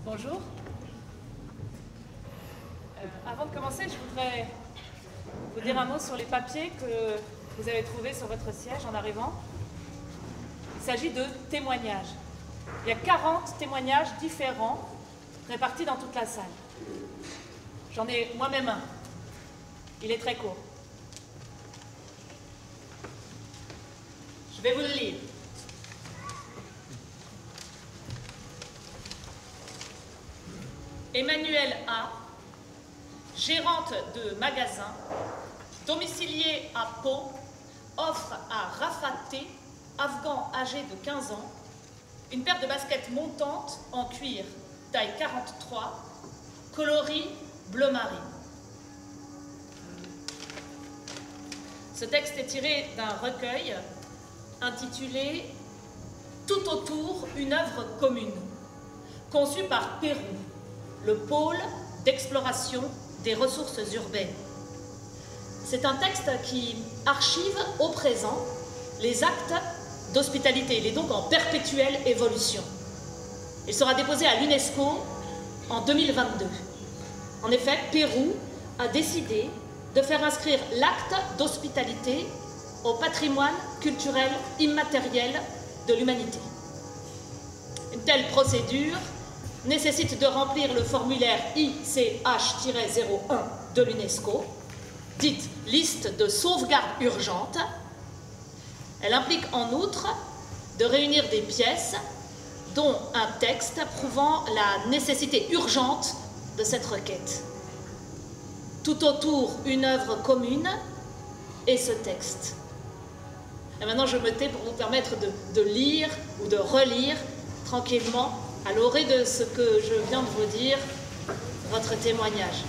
Bonjour. Avant de commencer, je voudrais vous dire un mot sur les papiers que vous avez trouvés sur votre siège en arrivant. Il s'agit de témoignages. Il y a 40 témoignages différents répartis dans toute la salle. J'en ai moi-même un. Il est très court. Je vais vous le lire. Emmanuelle A, gérante de magasin, domiciliée à Pau, offre à Rafa T, afghan âgé de 15 ans, une paire de baskets montantes en cuir, taille 43, coloris bleu marine. Ce texte est tiré d'un recueil intitulé « Tout autour, une œuvre commune », conçu par Pérou, le pôle d'exploration des ressources urbaines. C'est un texte qui archive au présent les actes d'hospitalité. Il est donc en perpétuelle évolution. Il sera déposé à l'UNESCO en 2022. En effet, Pérou a décidé de faire inscrire l'acte d'hospitalité au patrimoine culturel immatériel de l'humanité. Une telle procédure nécessite de remplir le formulaire ICH-01 de l'UNESCO, dite liste de sauvegarde urgente. Elle implique en outre de réunir des pièces, dont un texte prouvant la nécessité urgente de cette requête. Tout autour, une œuvre commune et ce texte. Et maintenant, je me tais pour vous permettre de lire ou de relire tranquillement, à l'orée de ce que je viens de vous dire, votre témoignage.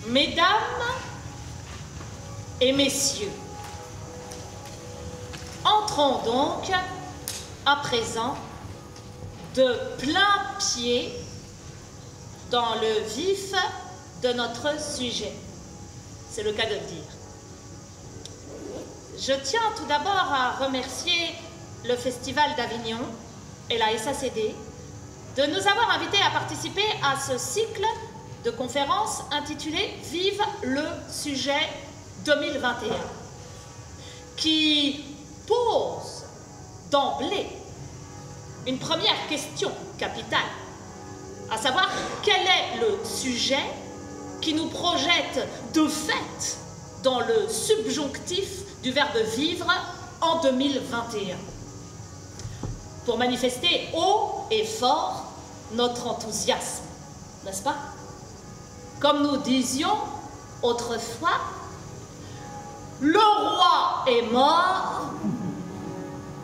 Mesdames et messieurs, entrons donc à présent de plein pied dans le vif de notre sujet. C'est le cas de le dire. Je tiens tout d'abord à remercier le Festival d'Avignon et la SACD de nous avoir invités à participer à ce cycle de conférence intitulée « Vive le sujet 2021 » qui pose d'emblée une première question capitale, à savoir quel est le sujet qui nous projette de fait dans le subjonctif du verbe « vivre » en 2021, pour manifester haut et fort notre enthousiasme, n'est-ce pas? Comme nous disions autrefois, le roi est mort,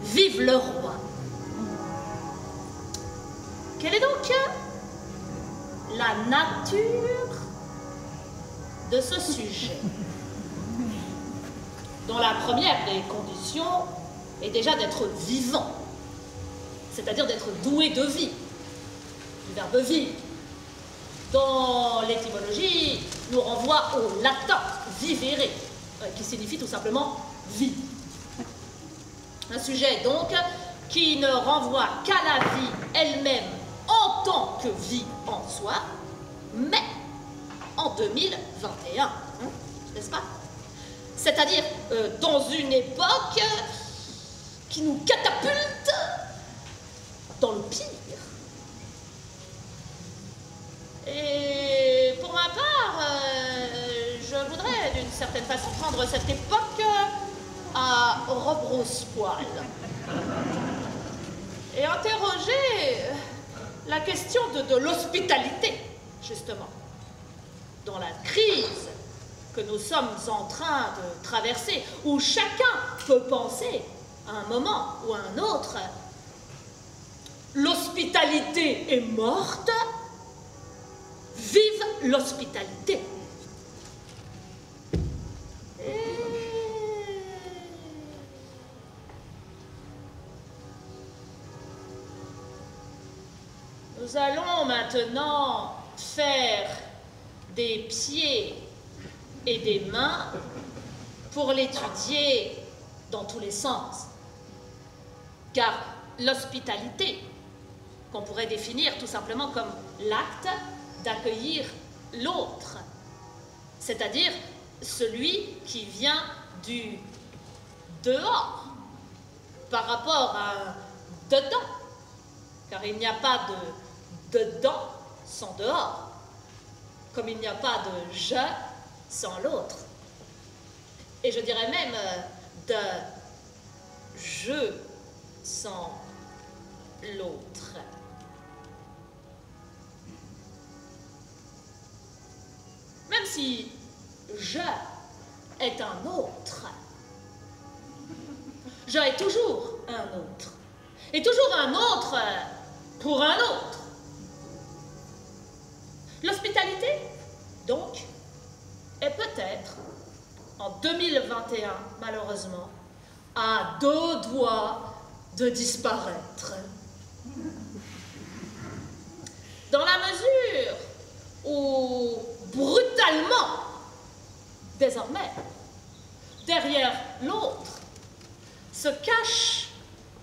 vive le roi. Quelle est donc la nature de ce sujet, dont la première des conditions est déjà d'être vivant, c'est-à-dire d'être doué de vie, du verbe vivre, dont l'étymologie nous renvoie au latin vivere, qui signifie tout simplement vie. Un sujet donc qui ne renvoie qu'à la vie elle-même en tant que vie en soi, mais en 2021, n'est-ce pas? C'est-à-dire dans une époque qui nous catapulte dans le pire. Et pour ma part, je voudrais d'une certaine façon prendre cette époque à rebrousse-poil et interroger la question de l'hospitalité, justement, dans la crise que nous sommes en train de traverser, où chacun peut penser à un moment ou à un autre, l'hospitalité est morte, vive l'hospitalité. Nous allons maintenant faire des pieds et des mains pour l'étudier dans tous les sens. Car l'hospitalité, qu'on pourrait définir tout simplement comme l'acte d'accueillir l'autre, c'est-à-dire celui qui vient du dehors par rapport à un dedans, car il n'y a pas de dedans sans dehors, comme il n'y a pas de je sans l'autre. Et je dirais même de je sans l'autre. Même si je est un autre, je est toujours un autre. Et toujours un autre pour un autre. L'hospitalité, donc, est peut-être, en 2021, malheureusement, à 2 doigts de disparaître. Dans la mesure où, brutalement, désormais, derrière l'autre, se cache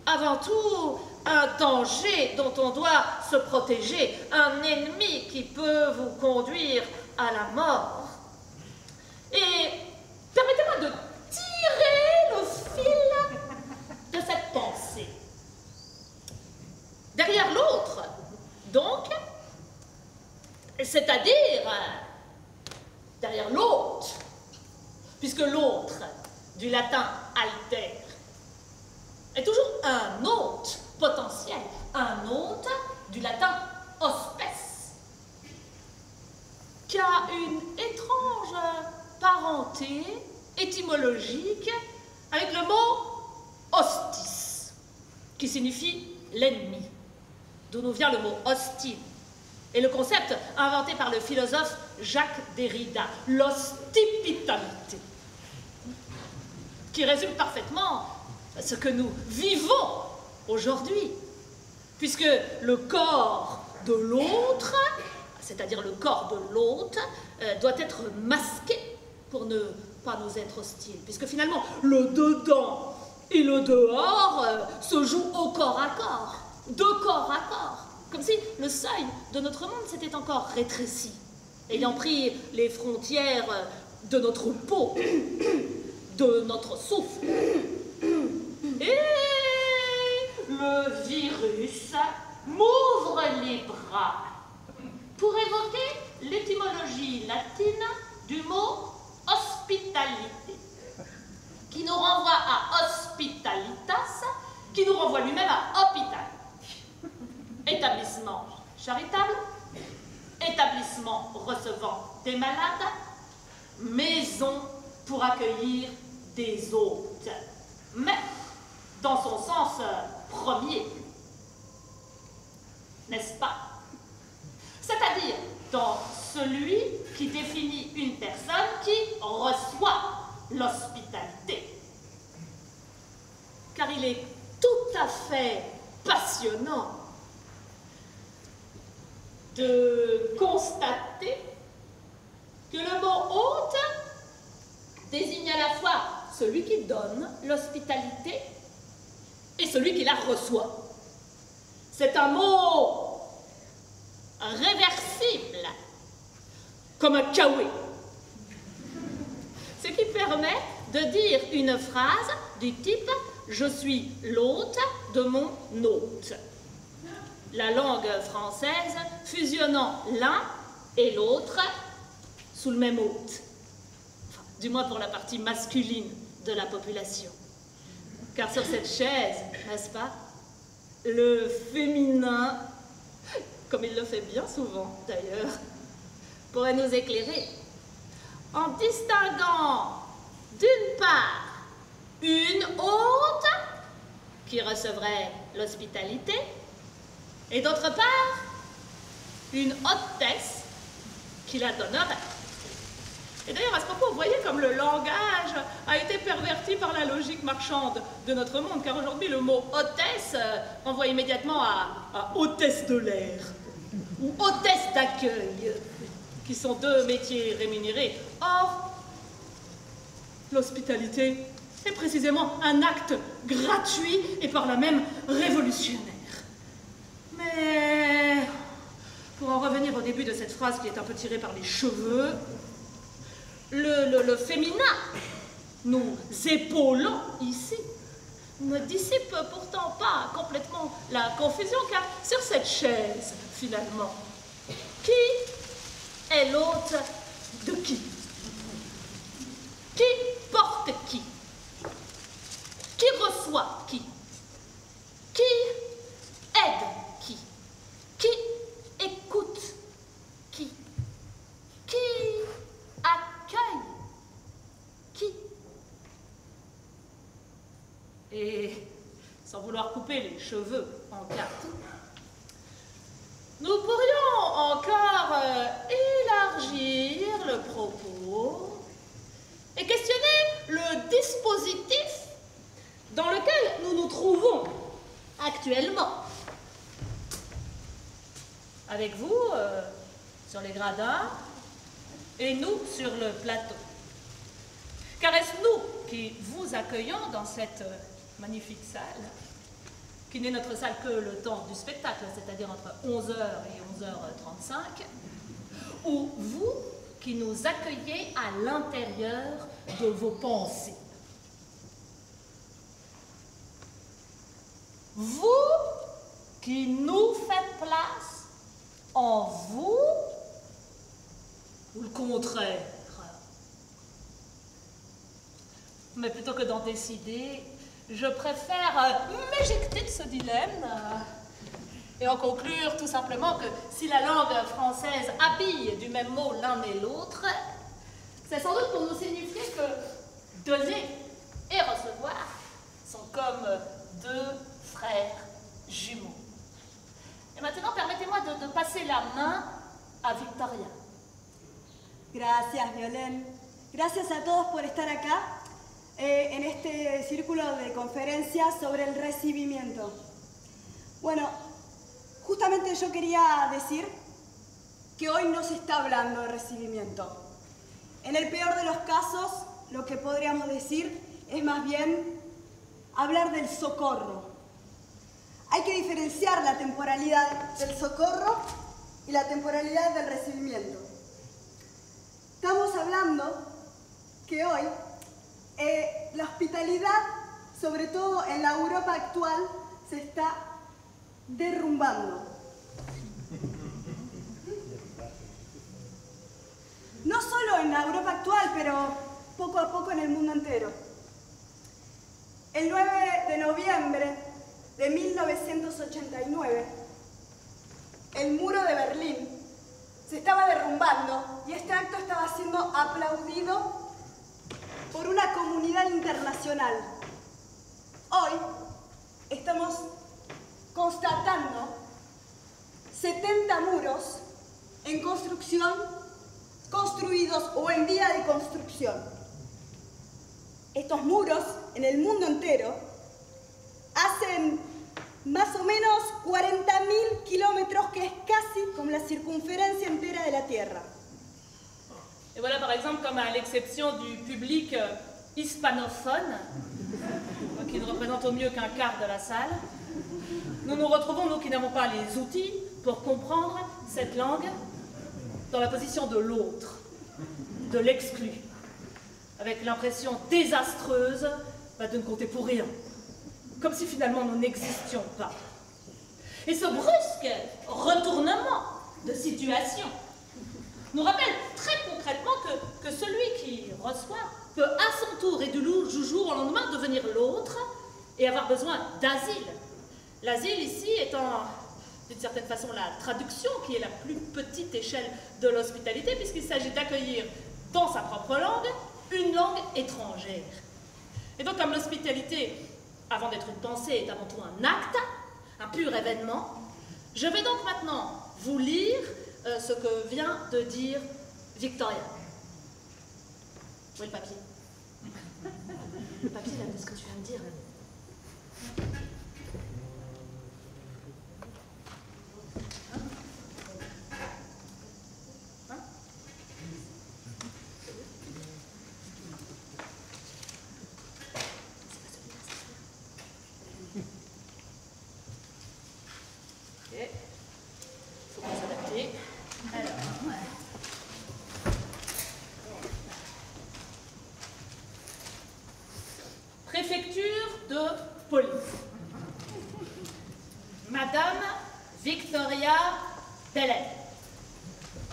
avant tout un danger dont on doit se protéger, un ennemi qui peut vous conduire à la mort. Et permettez-moi de tirer le fil de cette pensée. Derrière l'autre, donc, c'est-à-dire derrière l'autre, puisque l'autre, du latin alter, est toujours un hôte potentiel, un hôte du latin hospes, qui a une étrange parenté étymologique avec le mot hostis, qui signifie l'ennemi, d'où nous vient le mot hostile, et le concept inventé par le philosophe Jacques Derrida, l'hospitalité, qui résume parfaitement ce que nous vivons aujourd'hui, puisque le corps de l'autre, c'est-à-dire le corps de l'hôte, doit être masqué pour ne pas nous être hostile, puisque finalement le dedans et le dehors se jouent au corps à corps, de corps à corps, comme si le seuil de notre monde s'était encore rétréci, ayant pris les frontières de notre peau, de notre souffle. Et le virus m'ouvre les bras pour évoquer l'étymologie latine du mot hospitalité, qui nous renvoie à hospitalitas, qui nous renvoie lui-même à hôpital. Établissement charitable, établissement recevant des malades, maison pour accueillir des hôtes, mais dans son sens premier, n'est-ce pas? C'est-à-dire dans celui qui définit une personne qui reçoit l'hospitalité. Car il est tout à fait passionnant de constater que le mot hôte désigne à la fois celui qui donne l'hospitalité et celui qui la reçoit. C'est un mot réversible, comme un kawe, ce qui permet de dire une phrase du type « Je suis l'hôte de mon hôte ». La langue française fusionnant l'un et l'autre sous le même hôte, enfin, du moins pour la partie masculine de la population. Car sur cette chaise, n'est-ce pas, le féminin, comme il le fait bien souvent d'ailleurs, pourrait nous éclairer en distinguant d'une part une hôte qui recevrait l'hospitalité et d'autre part une hôtesse qui la donnerait. Et d'ailleurs, à ce propos, vous voyez comme le langage a été perverti par la logique marchande de notre monde, car aujourd'hui, le mot hôtesse renvoie immédiatement à hôtesse de l'air ou hôtesse d'accueil, qui sont deux métiers rémunérés. Or, l'hospitalité est précisément un acte gratuit et par là même révolutionnaire. Mais, pour en revenir au début de cette phrase qui est un peu tirée par les cheveux, le féminin, nous épaulons ici, ne dissipe pourtant pas complètement la confusion, car sur cette chaise, finalement, qui est l'hôte de qui? Qui porte qui? Qui reçoit qui? Qui aide qui? Qui écoute qui? Qui accueille qui? Et sans vouloir couper les cheveux en quatre, nous pourrions encore élargir le propos et questionner le dispositif dans lequel nous nous trouvons actuellement. Avec vous, sur les gradins, et nous sur le plateau. Car est-ce nous qui vous accueillons dans cette magnifique salle, qui n'est notre salle que le temps du spectacle, c'est-à-dire entre 11h et 11h35, ou vous qui nous accueillez à l'intérieur de vos pensées? Vous qui nous faites place en vous, ou le contraire? Mais plutôt que d'en décider, je préfère m'éjecter de ce dilemme et en conclure tout simplement que si la langue française habille du même mot l'un et l'autre, c'est sans doute pour nous signifier que donner et recevoir sont comme deux frères jumeaux. Et maintenant, permettez-moi de passer la main à Victoria. Gracias, Violén. Gracias a todos por estar acá en este círculo de conferencias sobre el recibimiento. Bueno, justamente yo quería decir que hoy no se está hablando de recibimiento. En el peor de los casos, lo que podríamos decir es más bien hablar del socorro. Hay que diferenciar la temporalidad del socorro y la temporalidad del recibimiento. Estamos hablando que hoy la hospitalidad, sobre todo en la Europa actual, se está derrumbando. No solo en la Europa actual, pero poco a poco en el mundo entero. El 9 de noviembre de 1989, el muro de Berlín se estaba derrumbando y este acto estaba siendo aplaudido por una comunidad internacional. Hoy estamos constatando 70 muros en construcción, construidos o en vía de construcción. Estos muros en el mundo entero hacen más o menos 40.000 kilomètres, que es casi como la circunferencia entera de la Tierra. Et voilà par exemple comme à l'exception du public hispanophone, qui ne représente au mieux qu'un quart de la salle, nous nous retrouvons, nous qui n'avons pas les outils pour comprendre cette langue, dans la position de l'autre, de l'exclu, avec l'impression désastreuse de ne compter pour rien, comme si finalement nous n'existions pas. Et ce brusque retournement de situation nous rappelle très concrètement que celui qui reçoit peut à son tour et du jour au lendemain devenir l'autre et avoir besoin d'asile. L'asile ici étant d'une certaine façon la traduction qui est la plus petite échelle de l'hospitalité, puisqu'il s'agit d'accueillir dans sa propre langue, une langue étrangère. Et donc, comme l'hospitalité, avant d'être une pensée, est avant tout un acte, un pur événement, je vais donc maintenant vous lire ce que vient de dire Victoria. Où est le papier? Le papier, là, de ce que tu viens de dire. Préfecture de police. Madame Victoria Belen.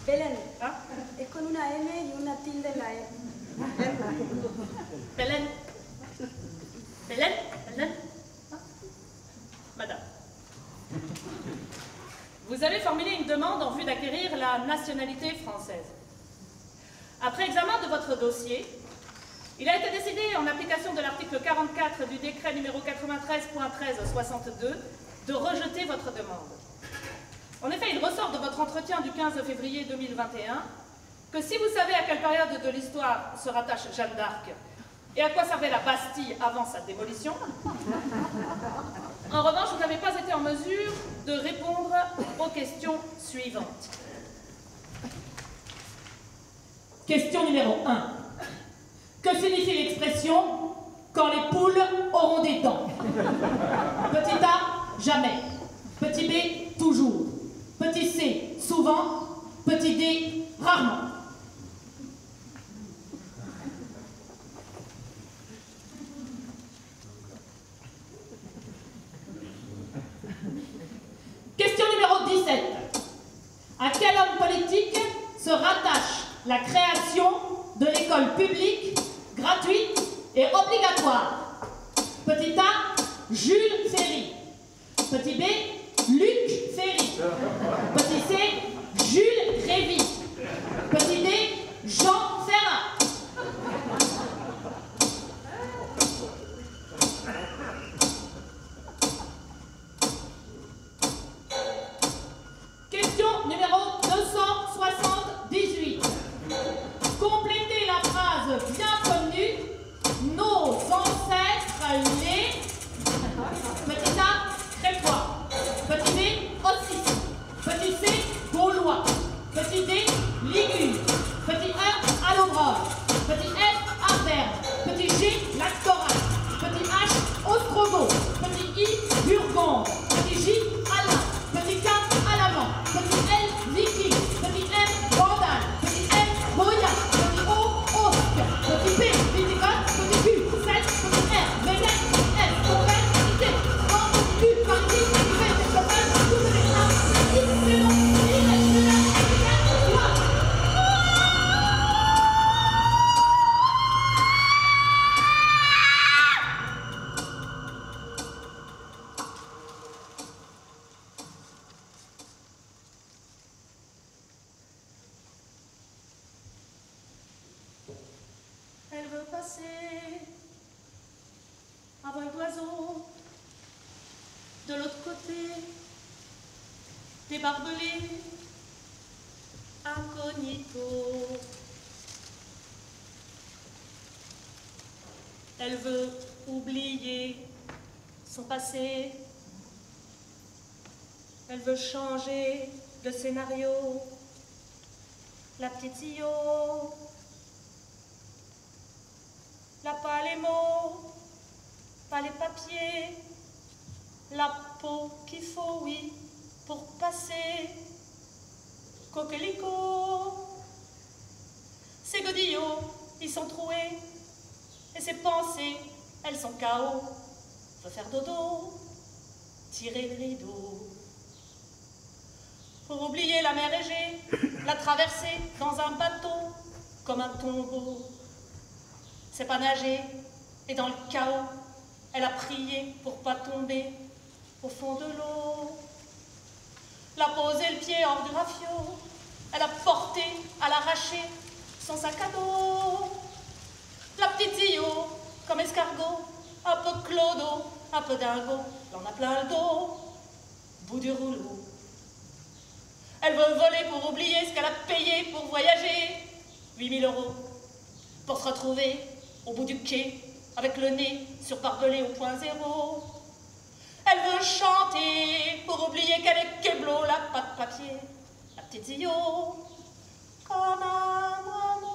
Belén. ¿Ah? Es con una N y una tilde en la E. Belen. Belen. Belen. Ah. Madame. Vous avez formulé une demande en vue d'acquérir la nationalité française. Après examen de votre dossier, il a été décidé, en application de l'article 44 du décret numéro 93.1362, de rejeter votre demande. En effet, il ressort de votre entretien du 15 février 2021 que si vous savez à quelle période de l'histoire se rattache Jeanne d'Arc et à quoi servait la Bastille avant sa démolition, en revanche, vous n'avez pas été en mesure de répondre aux questions suivantes. Question numéro 1. Que signifie l'expression « quand les poules auront des dents » ? Petit A, jamais. Petit B, toujours. Petit C, souvent. Petit D, rarement. Question numéro 17. À quel homme politique se rattache la création de l'école publique, gratuite et obligatoire? Petit A, Jules Ferry. Petit B, Luc Ferry. Petit C, Jules Grévy. Petit D, Jean Ferrat. Question numéro 278. Complétez la phrase bien connue. Nos ancêtres les... Petit A, Crépois. Petit B, Autrichiens. Petit C, Gaulois. Petit D, Ligures. Petit E, Allobroge. Petit F, Arvernes. Petit G, Lactoral. Petit H, Ostrogoth. Petit I, Burgonde. Petit J, Alain. Petit K, Alamand. Petit L, Viking. Petit M, Vandale. Petit M, Goya. Petit O, Osque. Petit P, Visigoth. Petit Q, Celtes. Petit R, Vénète. Petit S, Convert. Petit T, Franc. Petit U, Paris. Petit V, Chopin. Tout le X, Y, Elle veut passer un vol d'oiseau de l'autre côté des barbelés incognito. Elle veut oublier son passé. Elle veut changer de scénario. La petite Io. Là, pas les mots, pas les papiers, la peau qu'il faut, oui, pour passer. Coquelicot, ses godillots, ils sont troués, et ses pensées, elles sont KO. Faut faire dodo, tirer le rideau. Pour oublier la mer Égée, la traverser dans un bateau, comme un tombeau. C'est pas nager, et dans le chaos, elle a prié pour pas tomber au fond de l'eau. Elle a posé le pied hors du rafio, elle a porté à l'arraché son sac à dos. La petite Zio, comme escargot, un peu clodo, un peu dingo, l'en a plein le dos, bout du rouleau. Elle veut voler pour oublier ce qu'elle a payé pour voyager, 8 000 €, pour se retrouver au bout du quai, avec le nez surbarbelé au point zéro. Elle veut chanter pour oublier qu'elle est keblo, la patte papier, la petite Zio, comme un moineau.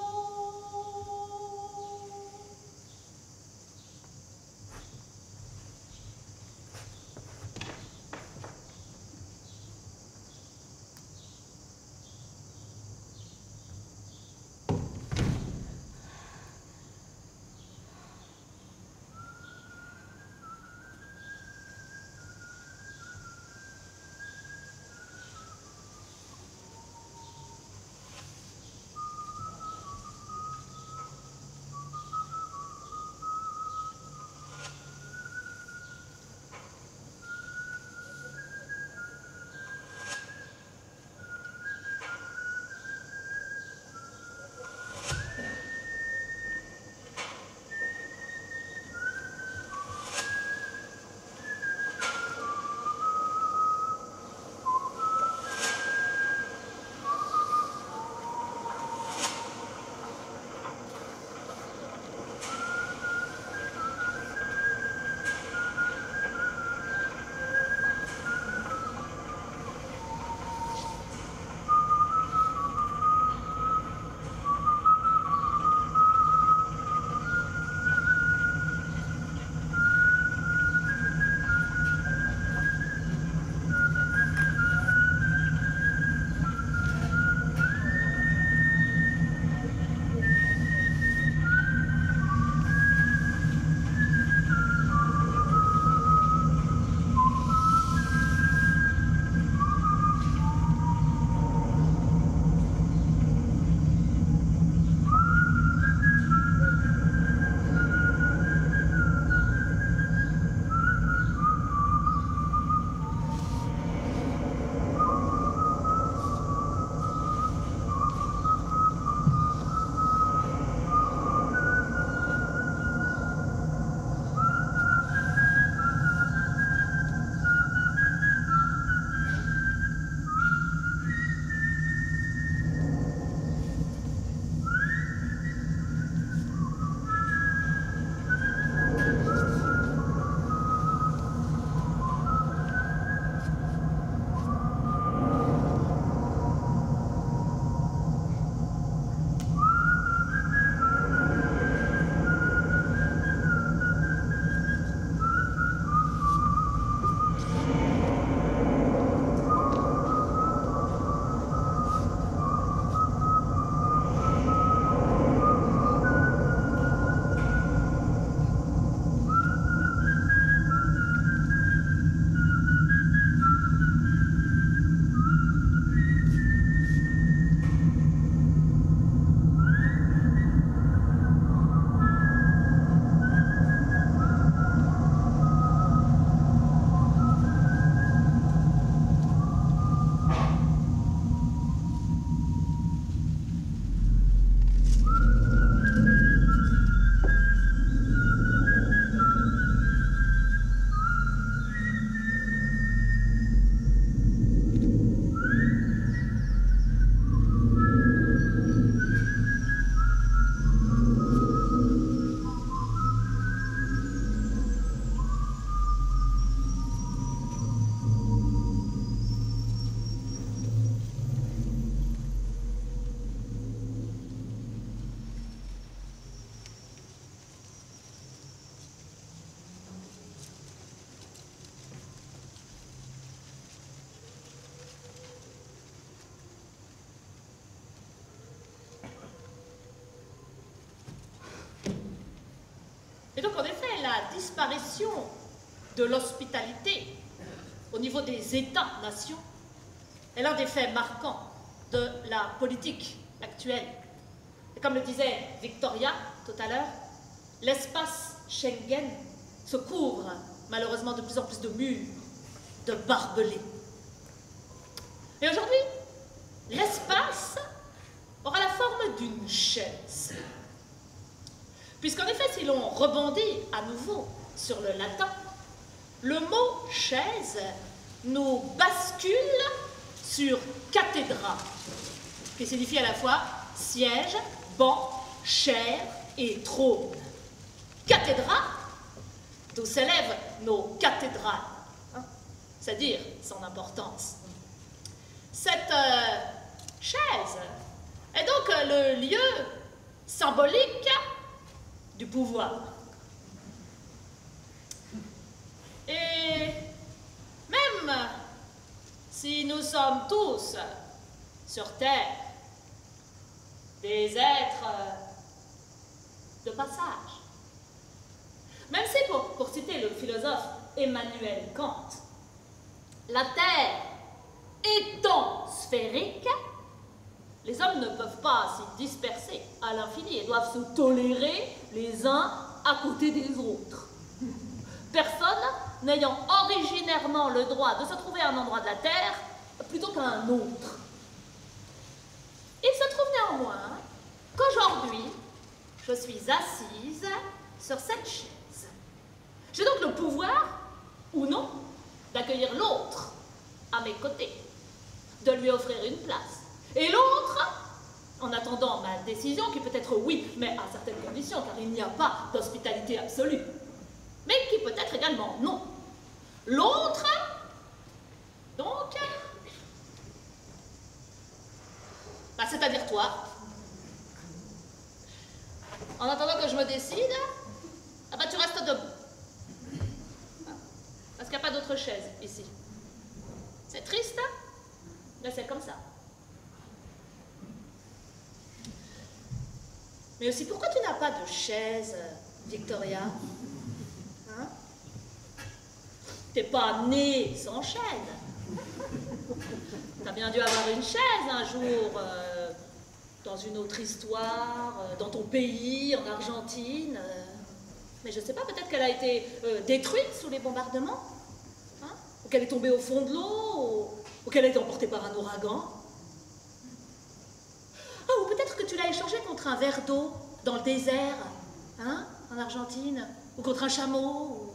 Et donc, en effet, la disparition de l'hospitalité au niveau des États-nations est l'un des faits marquants de la politique actuelle. Et comme le disait Victoria tout à l'heure, l'espace Schengen se couvre malheureusement de plus en plus de murs, de barbelés. Et aujourd'hui, l'espace aura la forme d'une chaise. Puisqu'en effet, si l'on rebondit à nouveau sur le latin, le mot chaise nous bascule sur cathédra, qui signifie à la fois siège, banc, chaire et trône. Cathédra, d'où s'élèvent nos cathédrales, hein, c'est-à-dire son importance. Cette chaise est donc le lieu symbolique du pouvoir. Et même si nous sommes tous sur Terre des êtres de passage, même si, pour citer le philosophe Emmanuel Kant, la Terre étant sphérique, les hommes ne peuvent pas s'y disperser à l'infini et doivent se tolérer les uns à côté des autres. Personne n'ayant originairement le droit de se trouver à un endroit de la Terre plutôt qu'à un autre. Il se trouve néanmoins qu'aujourd'hui, je suis assise sur cette chaise. J'ai donc le pouvoir, ou non, d'accueillir l'autre à mes côtés, de lui offrir une place. Et l'autre, en attendant ma décision, qui peut être oui, mais à certaines conditions, car il n'y a pas d'hospitalité absolue, mais qui peut être également non. L'autre, donc, c'est-à-dire toi, en attendant que je me décide, tu restes debout. Parce qu'il n'y a pas d'autre chaise ici. C'est triste, mais c'est comme ça. Mais aussi, pourquoi tu n'as pas de chaise, Victoria? Hein? T'es pas née sans chaise. T'as bien dû avoir une chaise un jour, dans une autre histoire, dans ton pays, en Argentine. Mais je sais pas, peut-être qu'elle a été détruite sous les bombardements, hein? Ou qu'elle est tombée au fond de l'eau, ou qu'elle a été emportée par un ouragan. Ah, ou peut-être que tu l'as échangée contre un verre d'eau dans le désert, hein, en Argentine, ou contre un chameau,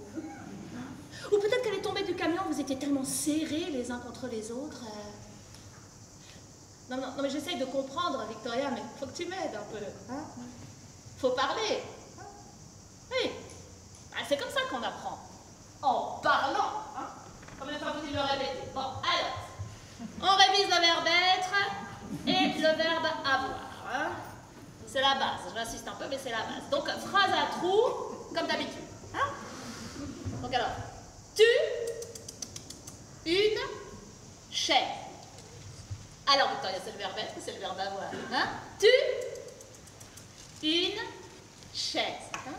ou peut-être qu'elle est tombée du camion, vous étiez tellement serrés les uns contre les autres. Non, mais j'essaye de comprendre, Victoria, mais faut que tu m'aides un peu, hein. Faut parler. Oui, c'est comme ça qu'on apprend. En parlant, hein. Combien de fois faut-il le répéter? Bon, alors, on révise le verbe être et le verbe avoir, hein. C'est la base, j'insiste un peu, mais c'est la base. Donc, phrase à trous, comme d'habitude, hein. Donc alors, tu, une, chaise. Alors, Victoria, c'est le verbe être ou c'est le verbe avoir, hein. Tu, une, chaise, hein.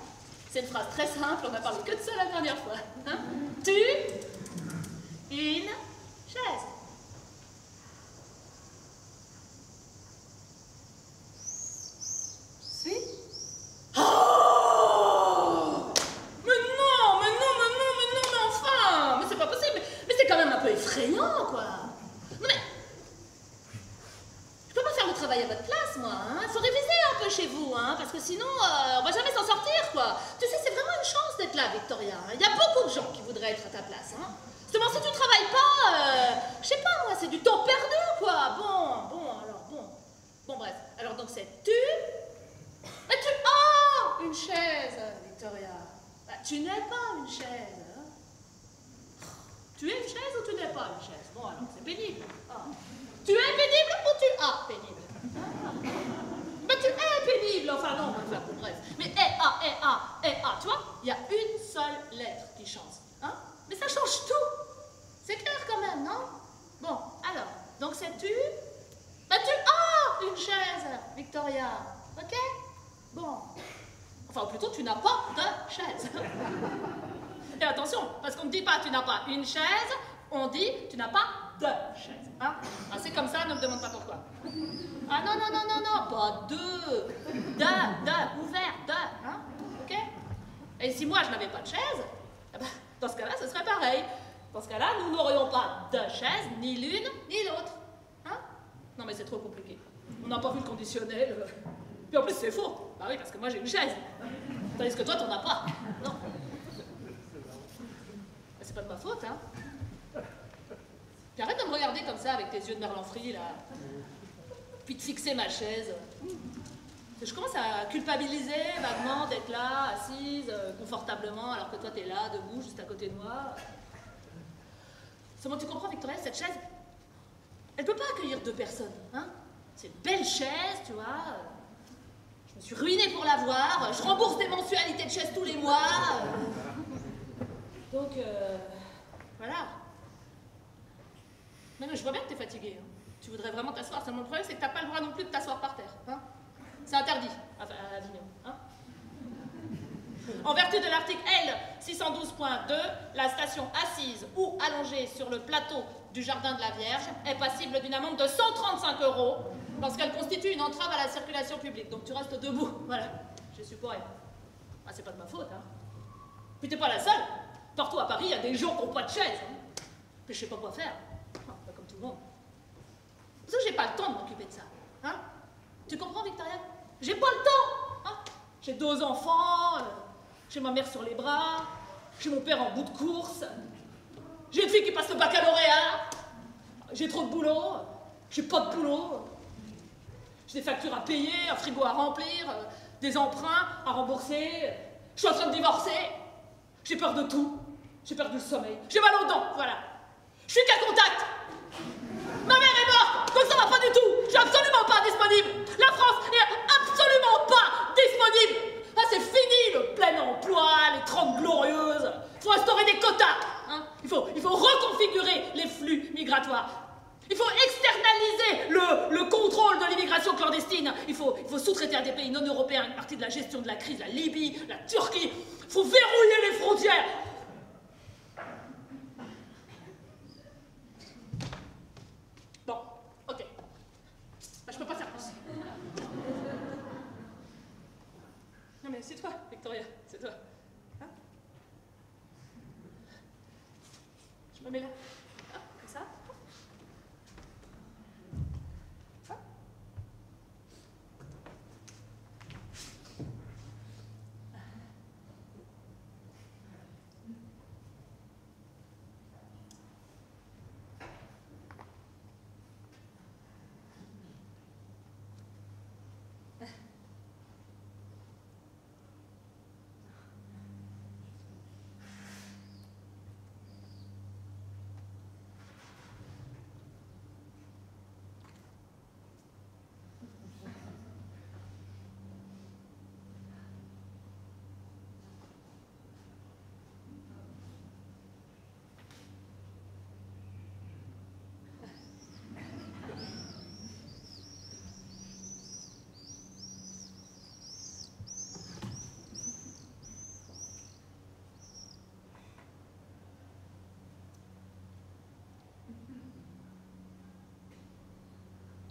C'est une phrase très simple, on n'a parlé que de ça la dernière fois, hein. Tu, une, chaise. Effrayant, quoi. Non mais, je peux pas faire le travail à votre place, moi, hein. Faut réviser un peu chez vous, hein, parce que sinon, on va jamais s'en sortir, quoi. Tu sais, c'est vraiment une chance d'être là, Victoria. Il y a beaucoup de gens qui voudraient être à ta place, hein. Seulement, si tu travailles pas, je sais pas, moi, c'est du temps perdu, quoi. Bon, bref. Alors, donc, c'est tu... Mais tu as une chaise, Victoria. Tu n'es pas une chaise. Tu es une chaise ou tu n'es pas une chaise? Bon, alors, c'est pénible. Ah. Tu es pénible ou tu as pénible? Mais tu es pénible, enfin non, bref. Mais E-A, tu vois, il y a une seule lettre qui change. Hein? Mais ça change tout. C'est clair quand même, non? Bon, alors, donc c'est tu? Ben tu as une chaise, Victoria. Ok? Bon. Enfin, ou plutôt, tu n'as pas de chaise. Et attention, parce qu'on ne dit pas tu n'as pas une chaise, on dit tu n'as pas de chaise. Hein? Ah, c'est comme ça, ne me demande pas pourquoi. Ah non, pas deux. Ouvert, hein? Ok? Et si moi je n'avais pas de chaise, eh ben, dans ce cas-là, ce serait pareil. Dans ce cas-là, nous n'aurions pas de chaise, ni l'une, ni l'autre. Hein? Non mais c'est trop compliqué. On n'a pas vu le conditionnel. Puis en plus, c'est faux. Bah oui, parce que moi, j'ai une chaise. Tandis que toi, t'en as pas. Non. C'est pas de ma faute, hein. Puis arrête de me regarder comme ça, avec tes yeux de merlanfri, là. Puis de fixer ma chaise. Je commence à culpabiliser vaguement d'être là, assise, confortablement, alors que toi, t'es là, debout, juste à côté de moi. Seulement, tu comprends, Victoria, cette chaise, elle peut pas accueillir 2 personnes, hein. C'est une belle chaise, tu vois. Je me suis ruinée pour l'avoir. Je rembourse des mensualités de chaise tous les mois. Donc, voilà. Mais je vois bien que t'es fatiguée. Hein. Tu voudrais vraiment t'asseoir. Seulement, le problème, c'est que t'as pas le droit non plus de t'asseoir par terre. Hein. C'est interdit à Avignon. Hein. En vertu de l'article L 612.2, la station assise ou allongée sur le plateau du jardin de la Vierge est passible d'une amende de 135 € lorsqu'elle constitue une entrave à la circulation publique. Donc tu restes debout. Voilà. Je suis pour elle. Ah, c'est pas de ma faute, hein. Puis t'es pas la seule. Partout à Paris, il y a des gens qui n'ont pas de chaise. Hein. Puis je sais pas quoi faire. Enfin, pas comme tout le monde. Parce que j'ai pas le temps de m'occuper de ça. Hein. Tu comprends, Victoria? J'ai pas le temps. Hein. J'ai 2 enfants, j'ai ma mère sur les bras, j'ai mon père en bout de course, j'ai une fille qui passe le baccalauréat, j'ai trop de boulot, j'ai pas de boulot, j'ai des factures à payer, un frigo à remplir, des emprunts à rembourser, je suis en train de divorcer, j'ai peur de tout, j'ai perdu le sommeil, j'ai mal aux dents, voilà. Je suis qu'à contact. Ma mère est morte, donc ça va pas du tout, je suis absolument pas disponible. La France est absolument pas disponible. Ah, c'est fini le plein emploi, les 30 glorieuses. Il faut instaurer des quotas. Hein. Il faut reconfigurer les flux migratoires. Il faut externaliser le contrôle de l'immigration clandestine. Il faut sous-traiter à des pays non européens une partie de la gestion de la crise, la Libye, la Turquie. Il faut verrouiller les frontières. Bon, ok. Bah, je peux pas faire plus. Non mais c'est toi, Victoria, c'est toi. Hein? Je me mets là. Ah, comme ça. Ah.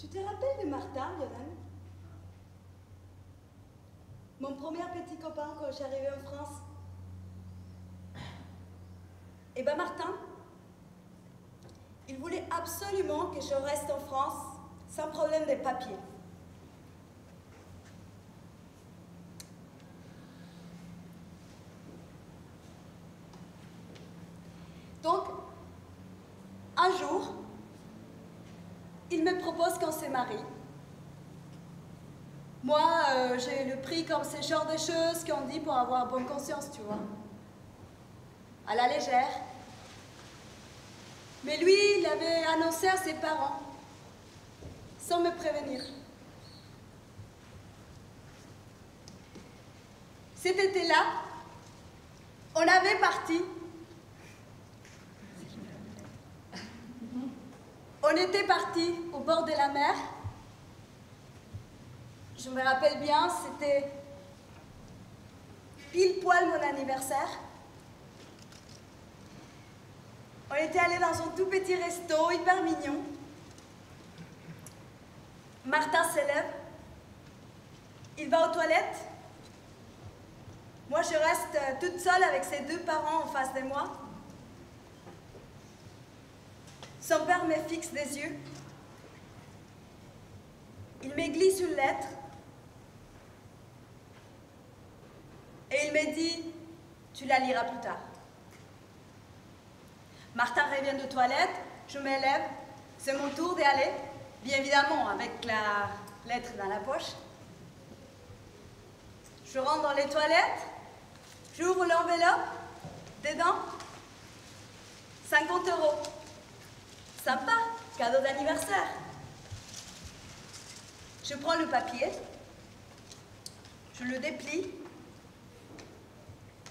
Tu te rappelles de Martin, Lionel? Mon premier petit copain quand j'arrivais en France. Eh ben Martin, il voulait absolument que je reste en France sans problème de papier. Donc, un jour, il me propose qu'on se marie. Moi, j'ai le prix comme ce genre de choses qu'on dit pour avoir bonne conscience, tu vois. À la légère. Mais lui, il avait annoncé à ses parents, sans me prévenir. Cet été-là, on avait parti. On était parti au bord de la mer. Je me rappelle bien, c'était pile poil mon anniversaire. On était allé dans un tout petit resto hyper mignon. Martin se lève. Il va aux toilettes. Moi, je reste toute seule avec ses 2 parents en face de moi. Son père me fixe des yeux. Il me glisse une lettre et il me dit « Tu la liras plus tard ». Martin revient de toilette, je m'élève, c'est mon tour d'y aller, bien évidemment avec la lettre dans la poche. Je rentre dans les toilettes, j'ouvre l'enveloppe, dedans, 50 €. Sympa, cadeau d'anniversaire. Je prends le papier, je le déplie,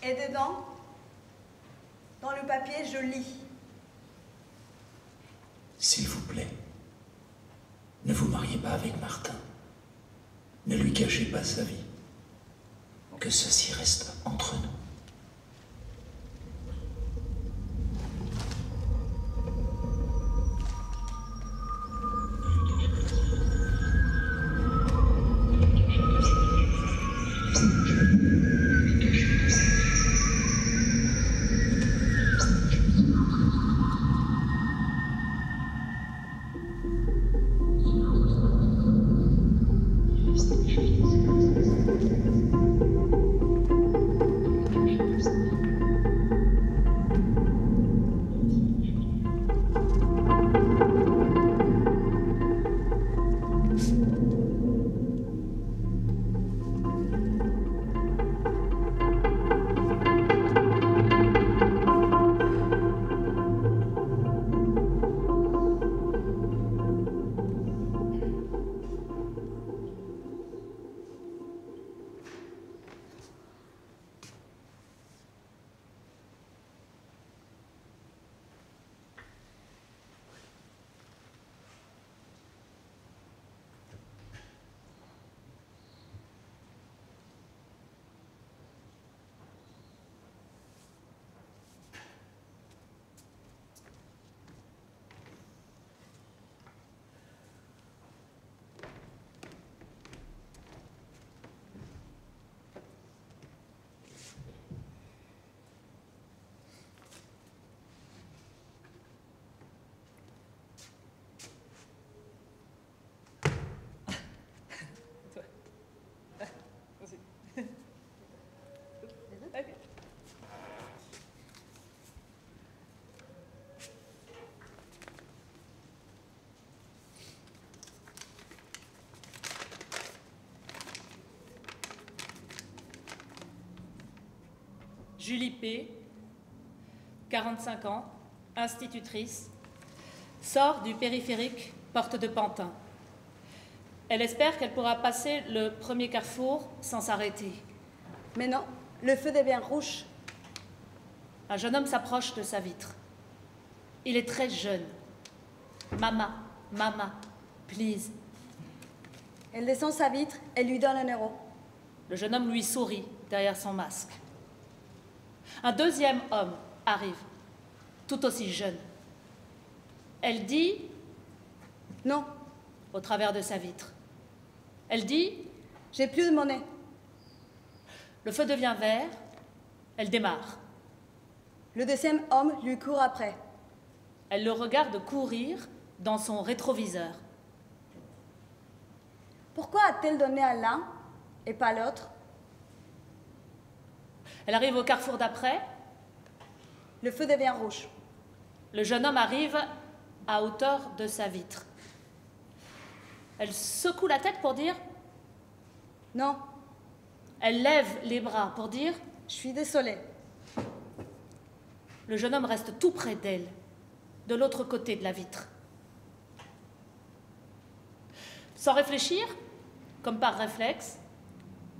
et dedans, dans le papier, je lis. S'il vous plaît, ne vous mariez pas avec Martin. Ne lui cachez pas sa vie. Que ceci reste entre nous. Julie P., 45 ans, institutrice, sort du périphérique Porte de Pantin. Elle espère qu'elle pourra passer le premier carrefour sans s'arrêter. Mais non, le feu devient rouge. Un jeune homme s'approche de sa vitre. Il est très jeune. Mama, mama, please. Elle descend sa vitre et lui donne 1 €. Le jeune homme lui sourit derrière son masque. Un deuxième homme arrive, tout aussi jeune. Elle dit « Non. » au travers de sa vitre. Elle dit « J'ai plus de monnaie. » Le feu devient vert, elle démarre. Le deuxième homme lui court après. Elle le regarde courir dans son rétroviseur. Pourquoi a-t-elle donné à l'un et pas l'autre? Elle arrive au carrefour d'après. Le feu devient rouge. Le jeune homme arrive à hauteur de sa vitre. Elle secoue la tête pour dire « Non. » Elle lève les bras pour dire « Je suis désolée. » Le jeune homme reste tout près d'elle, de l'autre côté de la vitre. Sans réfléchir, comme par réflexe,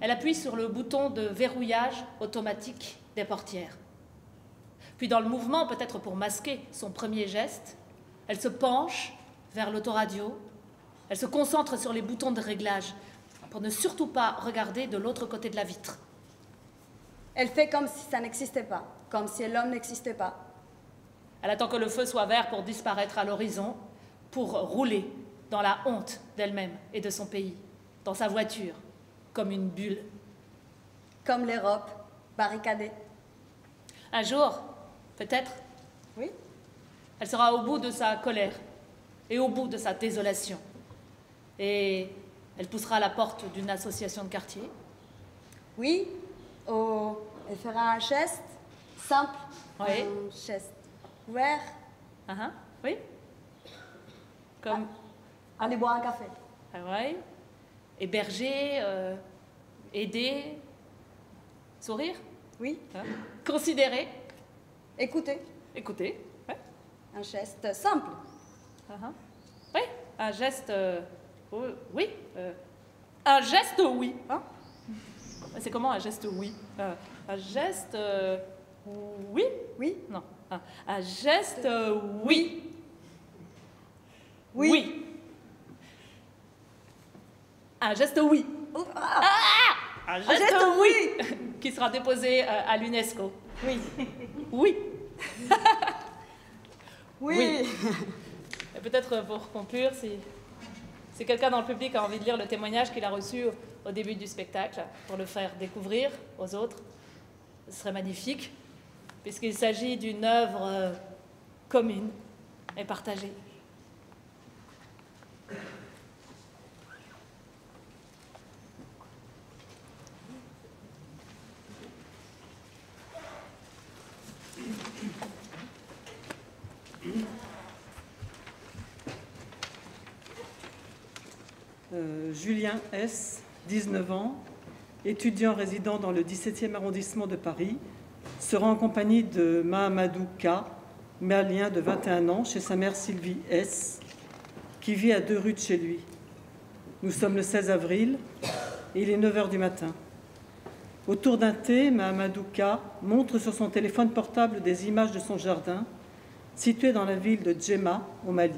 elle appuie sur le bouton de verrouillage automatique des portières. Puis dans le mouvement, peut-être pour masquer son premier geste, elle se penche vers l'autoradio, elle se concentre sur les boutons de réglage pour ne surtout pas regarder de l'autre côté de la vitre. Elle fait comme si ça n'existait pas, comme si l'homme n'existait pas. Elle attend que le feu soit vert pour disparaître à l'horizon, pour rouler dans la honte d'elle-même et de son pays, dans sa voiture, comme une bulle. Comme l'Europe, barricadée. Un jour, peut-être, oui, elle sera au bout de sa colère et au bout de sa désolation. Et Elle poussera à la porte d'une association de quartier. Oui. Elle fera un geste simple. Oui. Un geste ouvert. Oui. Comme... Aller boire un café. Oui. Héberger, aider, sourire. Oui. Considérer. Écouter. Écouter. Ouais. Un geste simple. Oui. Un geste... oui. Un geste oui. Hein? C'est comment un geste oui? Un geste... oui? Oui. Non. Un geste oui. Oui. Oui. Un geste oui. Un geste oui. Qui sera déposé à l'UNESCO. Oui. Oui. Oui. Et peut-être pour conclure, si quelqu'un dans le public a envie de lire le témoignage qu'il a reçu au début du spectacle, pour le faire découvrir aux autres, ce serait magnifique, puisqu'il s'agit d'une œuvre commune et partagée. Julien S., 19 ans, étudiant résidant dans le 17e arrondissement de Paris, sera en compagnie de Mahamadou K., malien de 21 ans, chez sa mère Sylvie S., qui vit à 2 rues de chez lui. Nous sommes le 16 avril et il est 9 h du matin. Autour d'un thé, Mahamadou K. montre sur son téléphone portable des images de son jardin, situé dans la ville de Djema, au Mali.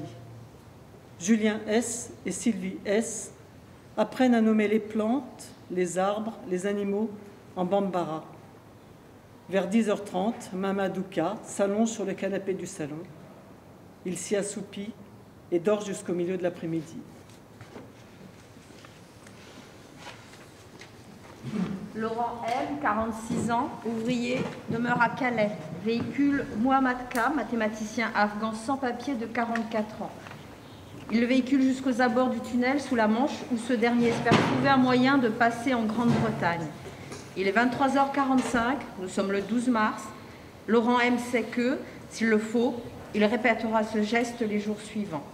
Julien S. et Sylvie S. apprennent à nommer les plantes, les arbres, les animaux en bambara. Vers 10h30, Mahamadou K. s'allonge sur le canapé du salon. Il s'y assoupit et dort jusqu'au milieu de l'après-midi. Laurent M., 46 ans, ouvrier, demeure à Calais. Véhicule Mohamed K., mathématicien afghan sans papier de 44 ans. Il le véhicule jusqu'aux abords du tunnel sous la Manche où ce dernier espère trouver un moyen de passer en Grande-Bretagne. Il est 23h45, nous sommes le 12 mars. Laurent M. sait que, s'il le faut, il répétera ce geste les jours suivants.